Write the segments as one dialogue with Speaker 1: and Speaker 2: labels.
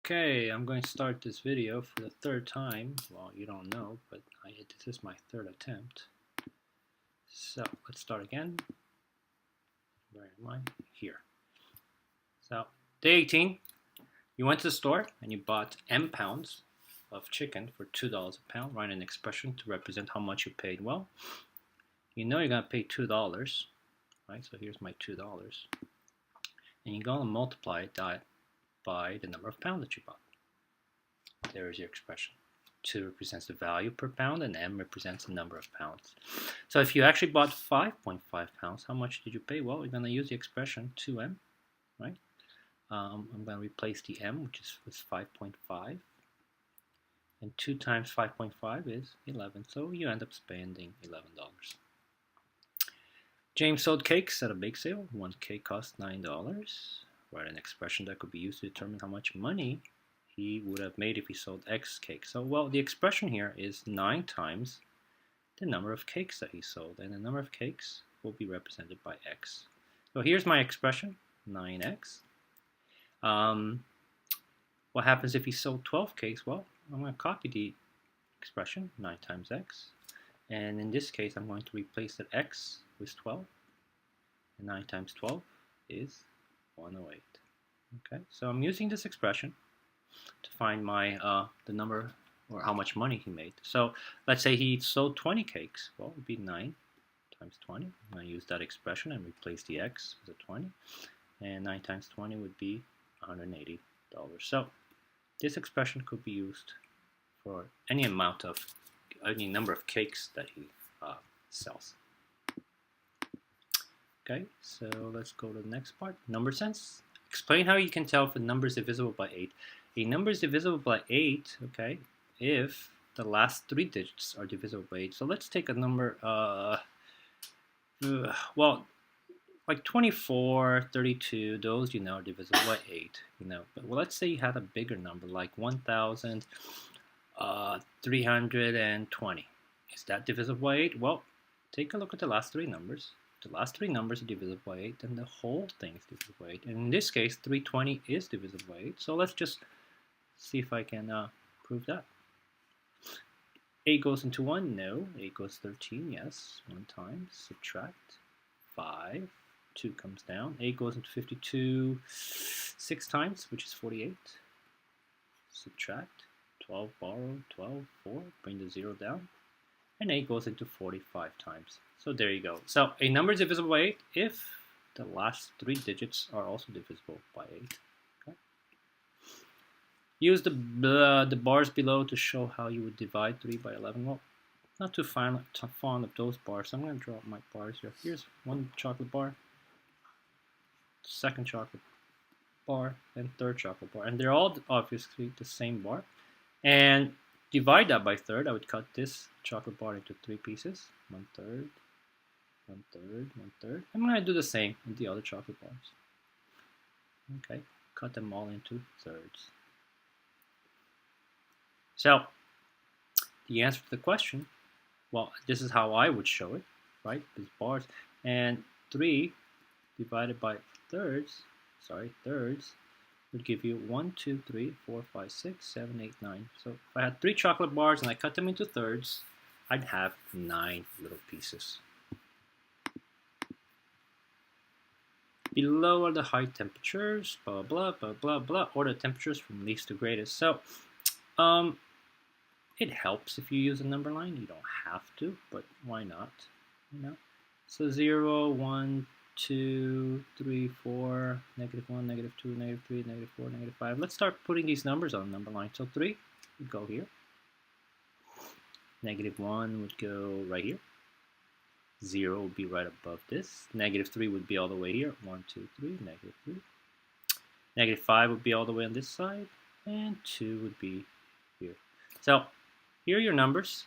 Speaker 1: Okay, I'm going to start this video for the third time. Well, you don't know, but this is my third attempt. So let's start again. Where am I? Here. So day 18, you went to the store and you bought M pounds of chicken for $2 a pound. Write an expression to represent how much you paid. Well, you know you're going to pay $2, right? So here's my $2. And you're going to multiply that by the number of pounds that you bought. There is your expression. 2 represents the value per pound, and M represents the number of pounds. So if you actually bought 5.5 pounds, how much did you pay? Well, we're going to use the expression 2M, right? I'm going to replace the M, which was 5.5. And 2 times 5.5 is 11. So you end up spending $11. James sold cakes at a bake sale. One cake cost $9. Write an expression that could be used to determine how much money he would have made if he sold X cakes. So, well, the expression here is 9 times the number of cakes that he sold, and the number of cakes will be represented by X. So here's my expression, 9X. What happens if he sold 12 cakes? Well, I'm going to copy the expression, 9 times X, and in this case, I'm going to replace that X with 12, and 9 times 12 is 108. Okay, so I'm using this expression to find my the number or how much money he made. So let's say he sold 20 cakes. Well, it would be 9 times 20. I'm going to use that expression and replace the X with a 20. And 9 times 20 would be $180. So this expression could be used for any number of cakes that he sells. Okay, so let's go to the next part. Number sense. Explain how you can tell if a number is divisible by 8. A number is divisible by 8, okay, if the last 3 digits are divisible by 8. So let's take a number, well, like 24, 32, those, are divisible by 8, But let's say you had a bigger number, like 1,320. Is that divisible by 8? Well, take a look at the last 3 numbers. The last 3 numbers are divisible by 8, then the whole thing is divisible by 8. And in this case, 320 is divisible by 8. So let's just see if I can prove that. 8 goes into 1, no. 8 goes 13, yes. 1 time, subtract 5, 2 comes down. 8 goes into 52 6 times, which is 48. Subtract 12, borrow 12, 4, bring the 0 down. And 8 goes into 45 times. So there you go. So a number is divisible by 8 if the last 3 digits are also divisible by 8. Okay. Use the bars below to show how you would divide 3 by 11. Well, not too fond of those bars. So I'm going to draw my bars here. Here's one chocolate bar, second chocolate bar, and third chocolate bar. And they're all obviously the same bar. And divide that by third. I would cut this chocolate bar into 3 pieces. 1/3, 1/3, 1/3. I'm going to do the same with the other chocolate bars. Okay, cut them all into thirds. So, the answer to the question, well, this is how I would show it, right? These bars. And 3 divided by thirds would give you 1, 2, 3, 4, 5, 6, 7, 8, 9. So if I had 3 chocolate bars and I cut them into thirds, I'd have 9 little pieces. Below are the high temperatures, blah, blah, blah, blah, blah, or the temperatures from least to greatest. So it helps if you use a number line. You don't have to, but why not? So 0, 1, 2, 3, 4, -1, -2, -3, -4, -5. Let's start putting these numbers on the number line. So 3 would go here. -1 would go right here. 0 would be right above this. -3 would be all the way here. 1, 2, 3, -3. -5 would be all the way on this side. And 2 would be here. So here are your numbers.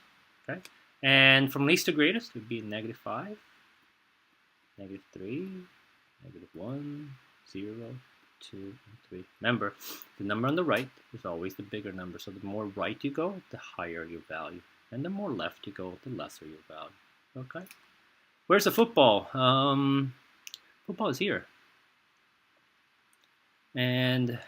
Speaker 1: Okay. And from least to greatest would be -5. -3, -1, 0, 2, and 3. Remember, the number on the right is always the bigger number. So the more right you go, the higher your value. And the more left you go, the lesser your value. Okay? Where's the football? Football is here. And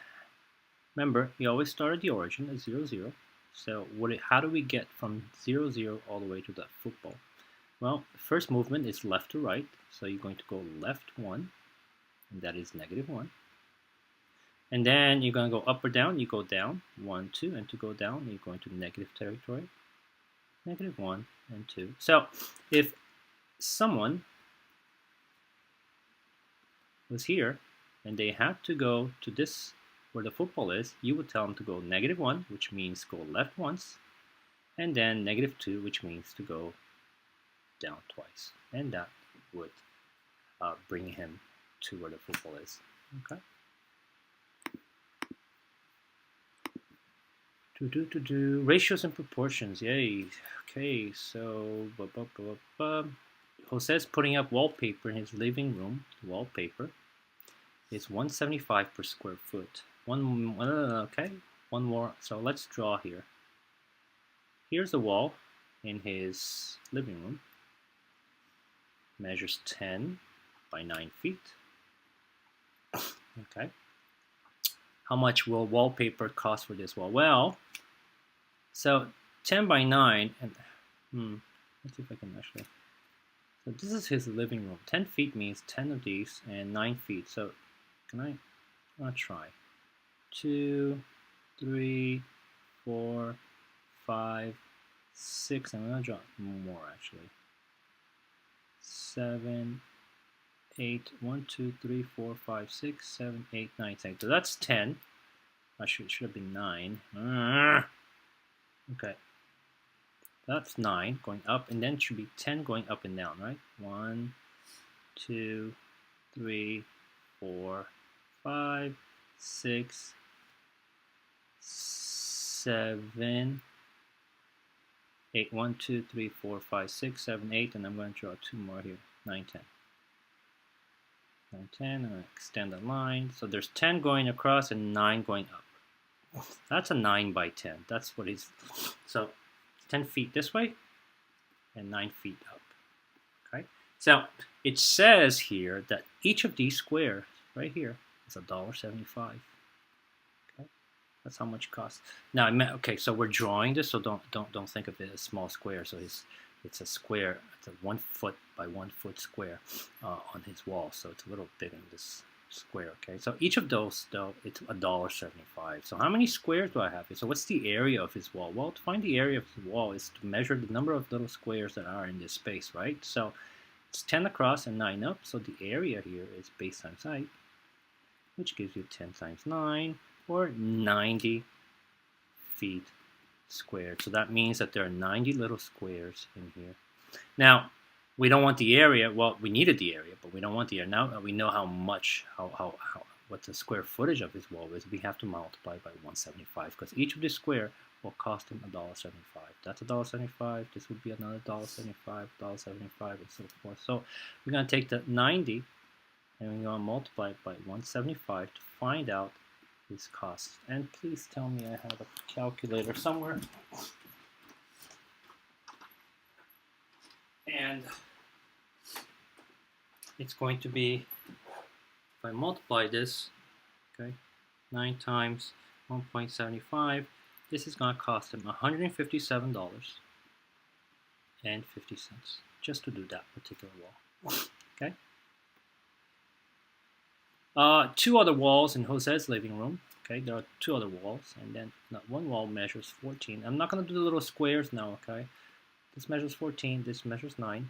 Speaker 1: Remember, we always start at the origin at 0, 0. So how do we get from 0, 0 all the way to the football? Well, the first movement is left to right. So you're going to go left 1, and that is -1. And then you're going to go up or down. You go down 1, 2, and to go down, you're going to negative territory, -1 and 2. So if someone was here and they had to go to this where the football is, you would tell them to go -1, which means go left once, and then -2, which means to go down twice. And that would bring him to where the football is. Okay. Ratios and proportions, yay. Okay, so Jose's putting up wallpaper in his living room. Wallpaper is 175 per square foot. Okay, one more. So let's draw here. Here's the wall in his living room. Measures 10 by 9 feet. Okay. How much will wallpaper cost for this wall? Well, so 10 by 9, and let's see if I can actually. So this is his living room. 10 feet means 10 of these, and 9 feet. So I'll try. 2, 3, 4, 5, 6. I'm gonna draw more actually. 7, 8, 1, 2, 3, 4, 5, 6, 7, 8, 9, 10. So that's 10. I should have been 9. Okay. That's 9 going up, and then it should be 10 going up and down, right? 1, 2, 3, 4, 5, 6, 7, 8. 1, 2, 3, 4, 5, 6, 7, 8, and I'm going to draw 2 more here. 9, 10. 9, 10, I'm going to extend the line. So there's 10 going across and 9 going up. That's a 9 by 10. That's what he's. So 10 feet this way and 9 feet up. Okay. So it says here that each of these squares right here is $1.75. Okay. That's how much it costs. Now, okay, so we're drawing this, so don't think of it as small square. So it's a square. It's a 1 foot by 1 foot square on his wall. So it's a little bigger than this square. Okay, so each of those though it's $1.75. So how many squares do I have here? So what's the area of his wall? Well, to find the area of his wall is to measure the number of little squares that are in this space, right? So it's 10 across and 9 up. So the area here is base times height, which gives you 10 times 9, or 90 feet squared. So that means that there are 90 little squares in here. Now, we don't want the area. Well, we needed the area, but we don't want the area. Now that we know how much, what the square footage of his wall is, we have to multiply by 175, because each of the square will cost him $1.75. That's $1.75. This would be another $1.75, $1.75, and so forth. So we're going to take the 90 and we're going to multiply it by 175 to find out his costs. And please tell me I have a calculator somewhere. And it's going to be, if I multiply this, okay, 9 times 1.75, this is going to cost him $157.50 just to do that particular wall. Okay. 2 other walls in Jose's living room. Okay, there are 2 other walls, and then one wall measures 14. I'm not going to do the little squares now. Okay. This measures 14, this measures 9.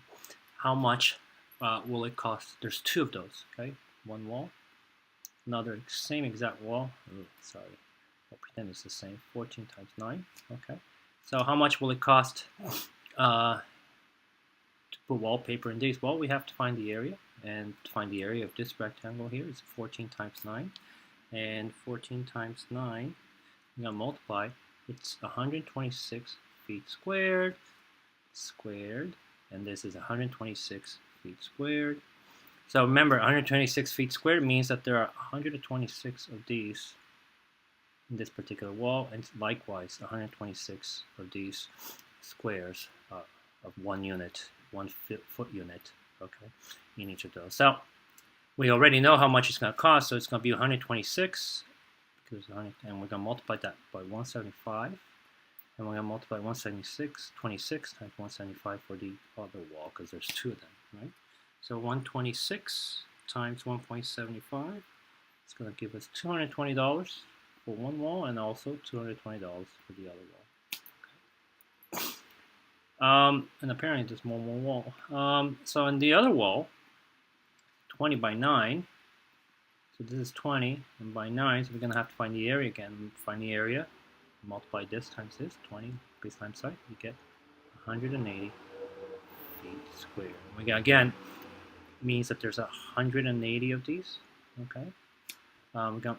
Speaker 1: How much will it cost? There's 2 of those, okay? One wall, another same exact wall. Ooh, sorry, I'll pretend it's the same. 14 times 9, okay? So how much will it cost to put wallpaper in these? Well, we have to find the area, and to find the area of this rectangle here is 14 times 9. And 14 times 9, I'm going to multiply. It's 126 feet squared, and this is 126 feet squared. So remember, 126 feet squared means that there are 126 of these in this particular wall, and likewise 126 of these squares of 1 unit, 1 foot unit, okay, in each of those. So we already know how much it's going to cost, so it's going to be 126, and we're going to multiply that by 175, and we're going to multiply 26 times 175 for the other wall, because there's two of them, right? So 126 times 1.75 is going to give us $220 for one wall, and also $220 for the other wall. And apparently there's one more wall. So in the other wall, 20 by 9, so this is 20, and by 9, so we're going to have to find the area again. Find the area, multiply this times this, 20 base times height, you get 180 feet squared. We got, again, means that there's 180 of these, okay? And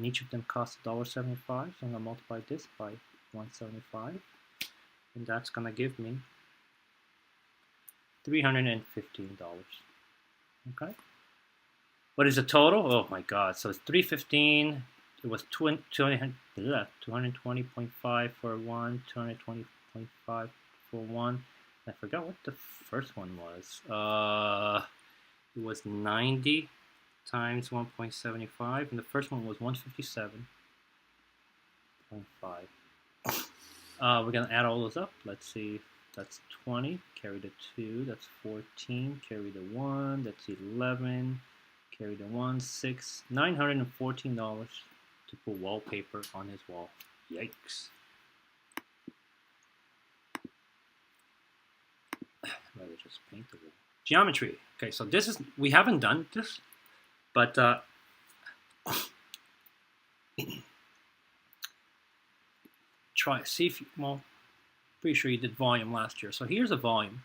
Speaker 1: each of them costs $1.75, so I'm going to multiply this by 175, and that's going to give me $315, okay? What is the total? Oh my God, so it's 315, it was 220.5 for one, 220.5 for one. I forgot what the first one was. It was 90 times 1.75, and the first one was 157.5. We're going to add all those up. Let's see. That's 20, carry the 2, that's 14, carry the 1, that's 11, carry the 1, 6, $914 to put wallpaper on his wall. Yikes. Rather just paint the wall. Geometry. Okay, so this is, we haven't done this, but see if you, well, pretty sure you did volume last year. So here's a volume.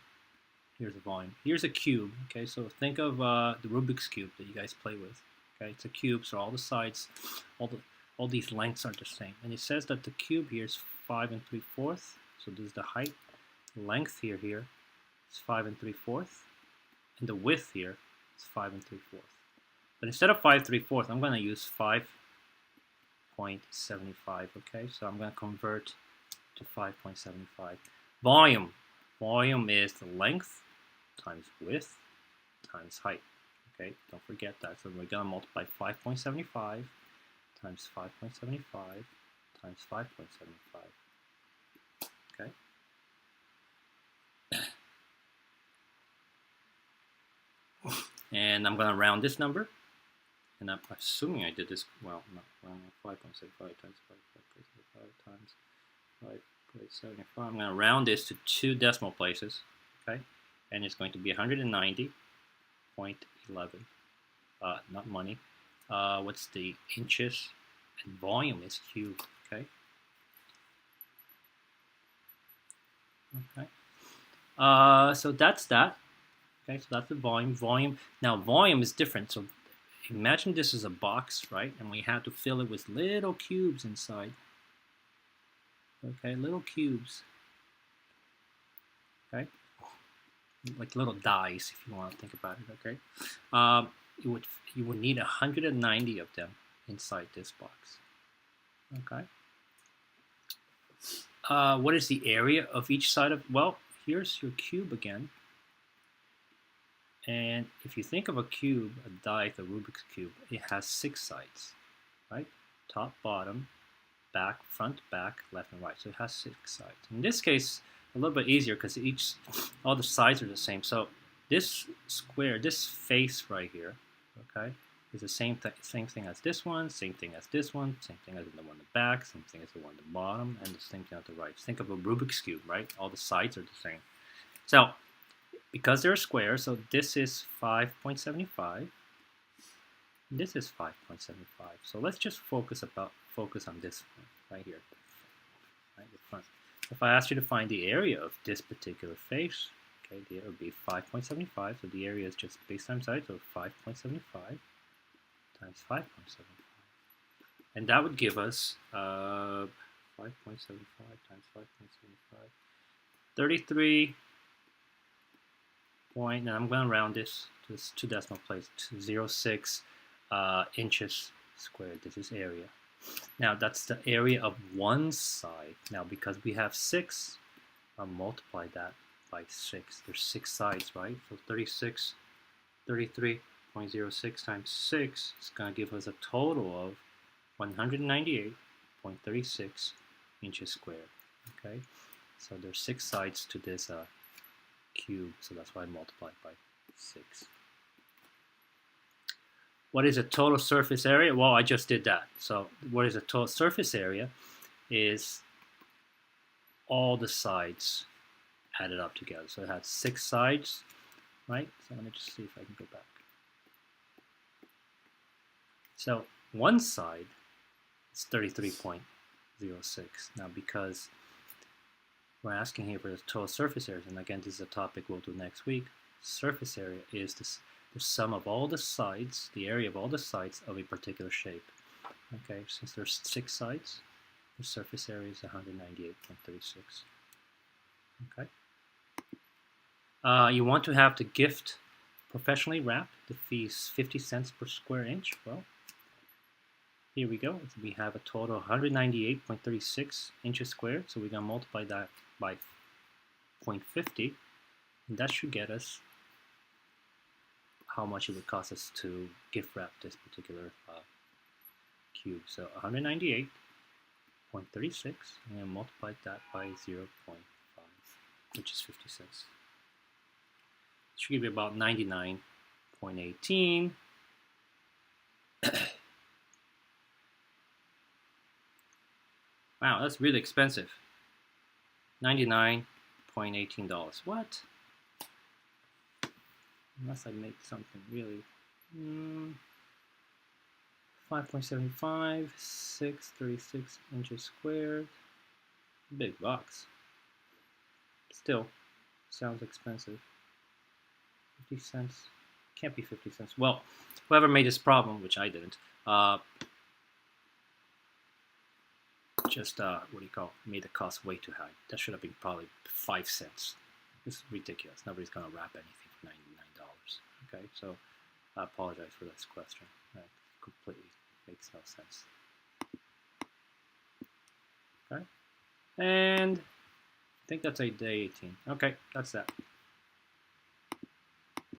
Speaker 1: Here's a volume. Here's a cube. Okay, so think of the Rubik's Cube that you guys play with. Okay, it's a cube, so all the sides, all these lengths are the same. And it says that the cube here is 5 3/4. So this is the height. The length here is 5 3/4, and the width here is 5 3/4. But instead of 5 3/4, I'm going to use 5.75. Okay, so I'm going to convert to 5.75. Volume. Volume is the length times width times height. Okay, don't forget that. So we're going to multiply 5.75 times 5.75 times 5.75. Okay. And I'm going to round this number. And I'm assuming I did this, well, not round 5.75 times 5.75 times 5.75. I'm going to round this to 2 decimal places, okay? And it's going to be 190.11. Not money. What's the inches? And volume is cube, okay? Okay. So that's that. Okay, so that's the volume. Volume. Now, volume is different. So imagine this is a box, right? And we have to fill it with little cubes inside. Okay, little cubes. Okay, like little dice, if you want to think about it. Okay, you would need 190 of them inside this box. Okay. What is the area of each side of? Well, here's your cube again. And if you think of a cube, a die, the Rubik's Cube, it has 6 sides, right? Top, bottom, back, front, back, left, and right. So it has 6 sides. In this case, a little bit easier because all the sides are the same. So this square, this face right here, okay, is the same thing as this one, same thing as this one, same thing as the one in the back, same thing as the one at the bottom, and the same thing at the right. Think of a Rubik's Cube, right? All the sides are the same. So because they're square, so this is 5.75. This is 5.75. So let's just focus on this one right here, right, the front. If I asked you to find the area of this particular face, okay, the area would be 5.75. So the area is just base times height, so 5.75 times 5.75, and that would give us 5.75 times 5.75, 33. And I'm going to round this to 2 decimal places to 0.6 inches squared. This is area. Now that's the area of one side. Now because we have 6, I'll multiply that by 6. There's 6 sides, right? So 33.06 times 6 is going to give us a total of 198.36 inches squared. Okay, so there's 6 sides to this cube, so that's why I multiplied by 6. What is the total surface area? Well, I just did that. So what is the total surface area is all the sides added up together. So it had 6 sides, right? So let me just see if I can go back. So one side is 33.06. Now because we're asking here for the total surface area, and again, this is a topic we'll do next week. Surface area is the sum of all the sides, the area of all the sides of a particular shape. Okay, since there's 6 sides, the surface area is 198.36. Okay. You want to have the gift professionally wrapped. The fee is 50 cents per square inch. Well, here we go. We have a total of 198.36 inches squared. So we're going to multiply that by 0.50. And that should get us how much it would cost us to gift wrap this particular cube. So 198.36, and then multiply that by 0.5, which is 50 cents. It should give you about 99.18. Wow, that's really expensive. $99.18. What? Unless I make something really. 5.75, 636 inches squared. Big box. Still, sounds expensive. 50 cents. Can't be 50 cents. Well, whoever made this problem, which I didn't, just made the cost way too high. That should have been probably 5 cents. This is ridiculous. Nobody's gonna wrap anything for $99. Okay, so I apologize for this question. That completely makes no sense. Okay, and I think that's a day 18. Okay, that's that.